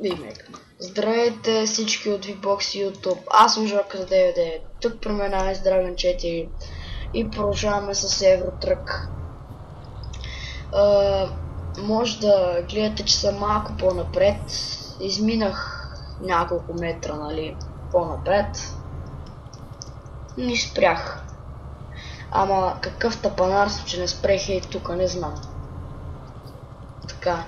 Вимек. Здравейте всички от VBOX и YouTube. Аз съм Жорка за 99. Тук при мен е Dragon 4 и продължаваме с Евротрък. Може да гледате, че съм малко по-напред. Изминах няколко метра, нали, по-напред. И спрях. Ама какъв тапанар съм, че не спрех и тук, не знам. Така.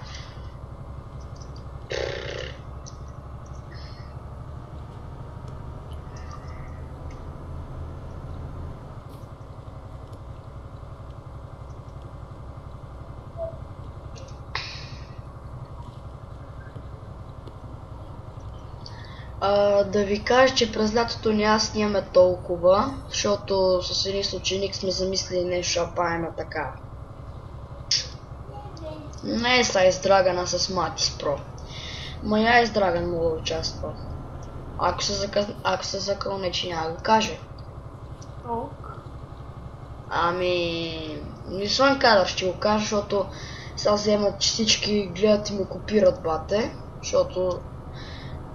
Да ви кажа, че през лятото няма снимаме толкова, защото с един съученик сме замислили нещо да правим така. Не е са издрагана с Матис Про. Моя издраган мога да участва. Ако се закълне, че няма да каже. Ами... не съм кадър, ще го кажа, защото сега вземат, че всички гледат и ме копират, бате. Защото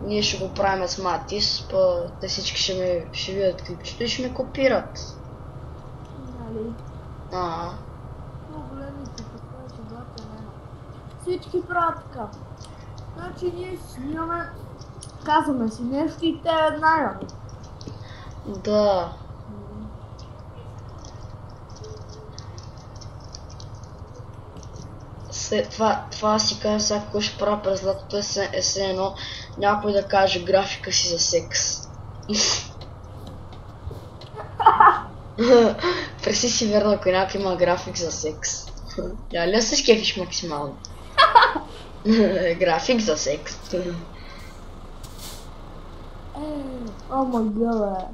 ние ще го правим с Матис, те всички ще видят клипчето и ще ме копират. Нали? Големите така, че бате няма. Всички правят така. Значи ние снимаме, казваме си нещо и те знаят. Да. Това си кажа сега, какво ще правя през лятото е все едно някой да каже графика си за секс. Преси си верно, ако някой има график за секс. Я ли се шкефиш максимално? График за секс. О май гад,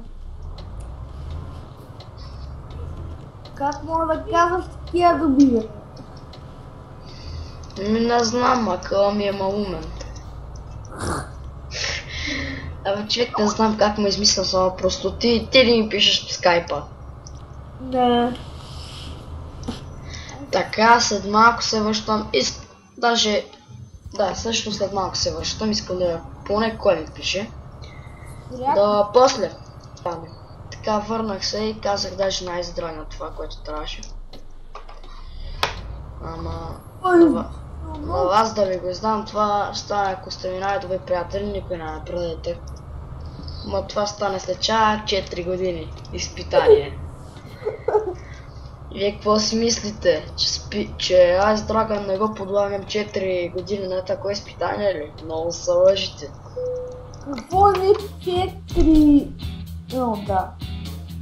как мога да казваш такива думи? Не знам, акъла ми е малумен. Абе, човек, не знам как му измислям само просто. Ти ли ми пишеш в скайпа? Не. Така, след малко се връщам. Даже... да, също след малко се връщам. Искам да поне кой ми пише. Да, после. Така, върнах се и казах даже най-здраве на това, което трябваше. Ама... на вас да ви го знам, това стане, ако сте ми най-добри приятели, никой не предадете. Ма това стане след 4 години изпитание. Вие какво си мислите? Че аз Драган не го подлагам 4 години на такова изпитание ли? Много се лъжите. Какво не 4? Да.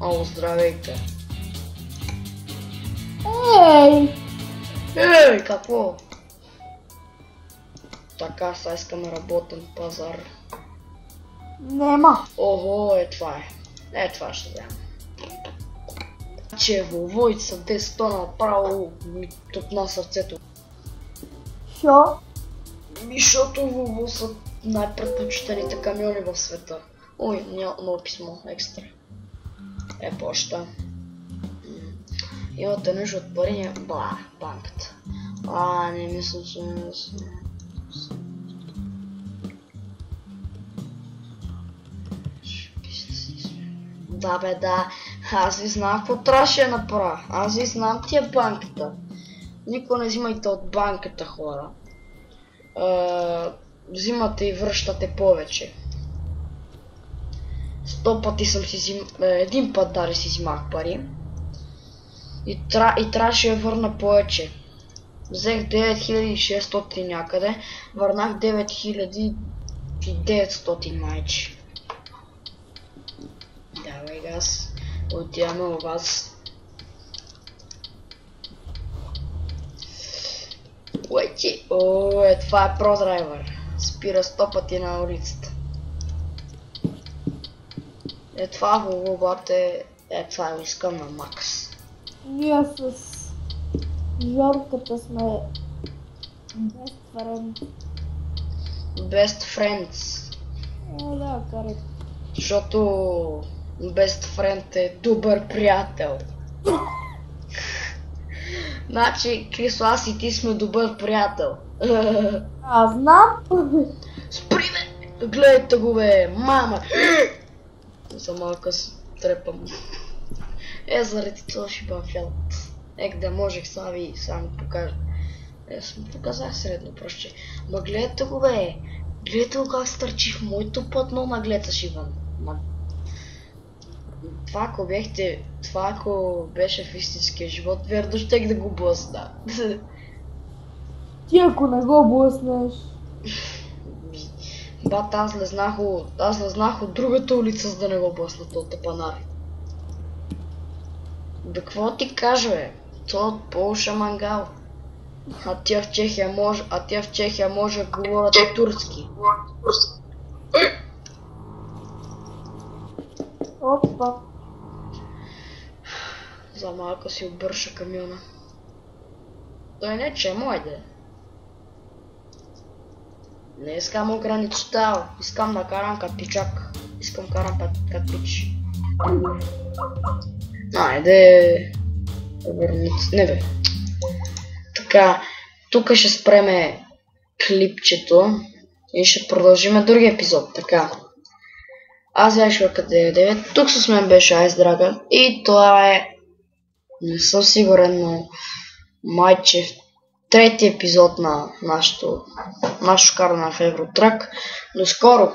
О, здравейте. Ей, какво? Така, сега искаме работен пазар. Нема. Ого, това е. Това ще взема. Че войца 10 направо ми топна сърцето. Шо? Защото Volvo са най-предпочитаните камиони в света. Ой, няма ново писмо, екстра. Почта. Имате нужда от пари, банката. Не мисля, че не мисля. Да бе, да. Аз ви знам какво трябваше да направя. Аз ви знам тия банката. Никой не взимайте от банката, хора. Взимате и връщате повече. 100 пъти съм си взимал, един път дали си взимах пари. И трябваше да върна повече. Взех 9600 някъде, върнах 9900 майче. Давай газ, отиваме у вас. Уайчи, това е продрайвер. Спира 100 пъти на улицата. Това голубате, това го искам на макс. Ние с Жорката сме best friends. Best friends. Да, корект. Защото best friend е добър приятел. Значи, Крисо, аз и ти сме добър приятел. Знам. Спри Гледайте го, бе, мама! За малко се трепам. Заради това ще бъм фиал. Да можех Слави само покажа. Съм показах средно, прощай. Ма гледайте го, бе! Гледайте го как стърчи в моето платно, нагледаш, Иван. Това ако беше в истинския живот, верно щех да го блъсна. Ти ако не го блъснеш... Бат, аз лезнах от другата улица, за да не го блъсна този тъпанар. Бе, какво ти кажа, бе? То от Полша мангал. А тя в Чехия може да говорят турски. Опа. За малко си обърша камиона. Той не че мой да. Не искам ограничител, искам да карам като пичак. Искам карам като пич. Айде. Не бе. Така, тук ще спреме клипчето и ще продължим другия епизод. Така. Аз бях Шурка99, тук с мен беше Ice Dragon и това е, не съм сигурен, но майче в трети епизод на нашото каране в Евротрак. До скоро!